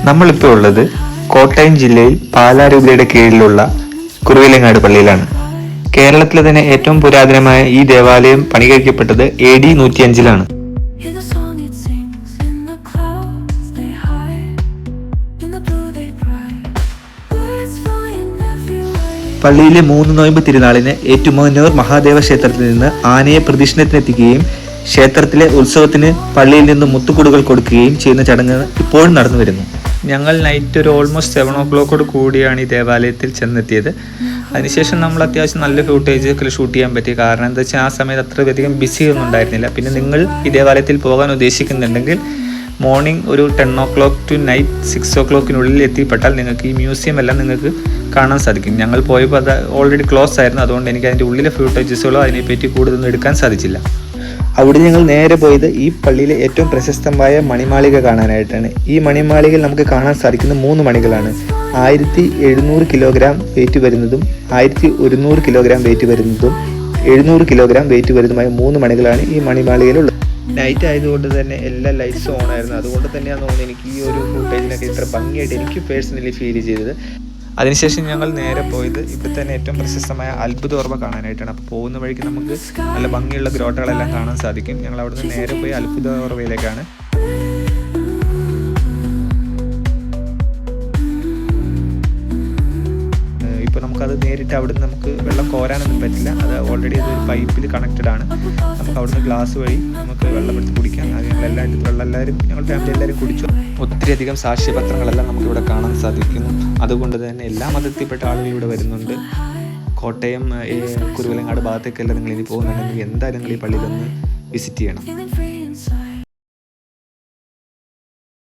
നമ്മളിപ്പോൾ ഉള്ളത് കോട്ടയം ജില്ലയിൽ പാലാരൂപതയുടെ കീഴിലുള്ള കുറുവിലങ്ങാട് പള്ളിയിലാണ്. കേരളത്തിലെ തന്നെ ഏറ്റവും പുരാതനമായ ഈ ദേവാലയം പണി കഴിക്കപ്പെട്ടത് AD 105-ലാണ്. പള്ളിയിലെ 3 നോയമ്പ് തിരുനാളിന് ഏറ്റുമാനൂർ മഹാദേവ ക്ഷേത്രത്തിൽ നിന്ന് ആനയെ പ്രദക്ഷിണത്തിനെത്തിക്കുകയും ക്ഷേത്രത്തിലെ ഉത്സവത്തിന് പള്ളിയിൽ നിന്ന് മുത്തുകൂടുകൾ കൊടുക്കുകയും ചെയ്യുന്ന ചടങ്ങ് ഇപ്പോഴും നടന്നു വരുന്നു. ഞങ്ങൾ നൈറ്റ് ഒരു ഓൾമോസ്റ്റ് 7 o'clock കൂടിയാണ് ഈ ദേവാലയത്തിൽ ചെന്നെത്തിയത്. അതിനുശേഷം നമ്മൾ അത്യാവശ്യം നല്ല ഫൂട്ടേജ് ഒക്കെ ഷൂട്ട് ചെയ്യാൻ പറ്റി. കാരണം എന്താ വെച്ചാൽ ആ സമയത്ത് അത്രയധികം ബിസി ഒന്നും ഉണ്ടായിരുന്നില്ല. പിന്നെ നിങ്ങൾ ഈ ദേവാലയത്തിൽ പോകാൻ ഉദ്ദേശിക്കുന്നുണ്ടെങ്കിൽ മോർണിംഗ് ഒരു 10 o'clock to നൈറ്റ് 6 o'clock എത്തിപ്പെട്ടാൽ നിങ്ങൾക്ക് ഈ മ്യൂസിയം എല്ലാം നിങ്ങൾക്ക് കാണാൻ സാധിക്കും. ഞങ്ങൾ പോയപ്പോൾ അത് ഓൾറെഡി ക്ലോസ് ആയിരുന്നു. അതുകൊണ്ട് എനിക്ക് അതിൻ്റെ ഉള്ളിലെ ഫൂട്ടേജസുകളോ അതിനെപ്പറ്റി കൂടുതലൊന്നും എടുക്കാൻ സാധിച്ചില്ല. അവിടെ ഞങ്ങൾ നേരെ പോയത് ഈ പള്ളിയിലെ ഏറ്റവും പ്രശസ്തമായ മണിമാളിക കാണാനായിട്ടാണ്. ഈ മണിമാളികയിൽ നമുക്ക് കാണാൻ സാധിക്കുന്ന 3 മണികളാണ്. 1700 കിലോഗ്രാം വെയിറ്റ് വരുന്നതും 1100 കിലോഗ്രാം വെയിറ്റ് വരുന്നതും 700 കിലോഗ്രാം വെയിറ്റ് വരുന്നതുമായ 3 മണികളാണ് ഈ മണിമാളികയിലുള്ളത്. നൈറ്റ് ആയതുകൊണ്ട് തന്നെ എല്ലാ ലൈറ്റ്സും ഓൺ ആയിരുന്നു. അതുകൊണ്ട് തന്നെയാണ് തോന്നുന്നത് എനിക്ക് ഈ ഒരു ഫുട്ടേജിനൊക്കെ ഇത്ര ഭംഗിയായിട്ട് എനിക്ക് പേഴ്സണലി ഫീൽ ചെയ്തത്. അതിനുശേഷം ഞങ്ങൾ നേരെ പോയത് ഇപ്പോൾ തന്നെ ഏറ്റവും പ്രശസ്തമായ അത്ഭുത ഓർമ്മ കാണാനായിട്ടാണ്. അപ്പോൾ പോകുന്ന വഴിക്ക് നമുക്ക് നല്ല ഭംഗിയുള്ള ഗ്രോട്ടകളെല്ലാം കാണാൻ സാധിക്കും. ഞങ്ങൾ അവിടുന്ന് നേരെ പോയി അത്ഭുത ഓർമ്മയിലേക്കാണ്. ഇപ്പോൾ നമുക്കത് നേരിട്ട് അവിടുന്ന് നമുക്ക് വെള്ളം കോരാനൊന്നും പറ്റില്ല. അത് ഓൾറെഡി അതൊരു പൈപ്പിൽ കണക്റ്റഡ് ആണ്. നമുക്ക് അവിടുന്ന് ഗ്ലാസ് വഴി നമുക്ക് വെള്ളം എടുത്ത് കുടിക്കാം. അത് ഞങ്ങൾ ഫാമിലി എല്ലാവരും കുടിച്ചു. ഒത്തിരിയധികം സാക്ഷ്യപത്രങ്ങളെല്ലാം നമുക്കിവിടെ കാണാൻ സാധിക്കുന്നു. അതുകൊണ്ട് തന്നെ എല്ലാ മതത്തിൽപ്പെട്ട ആളുകൾ ഇവിടെ വരുന്നുണ്ട്. കോട്ടയം കുറുവിലങ്ങാട് ഭാഗത്തേക്കെല്ലാം നിങ്ങൾ ഇനി പോകുന്നുണ്ടെങ്കിൽ എന്തായാലും നിങ്ങൾ ഈ പള്ളിയിലൊന്ന് വിസിറ്റ് ചെയ്യണം.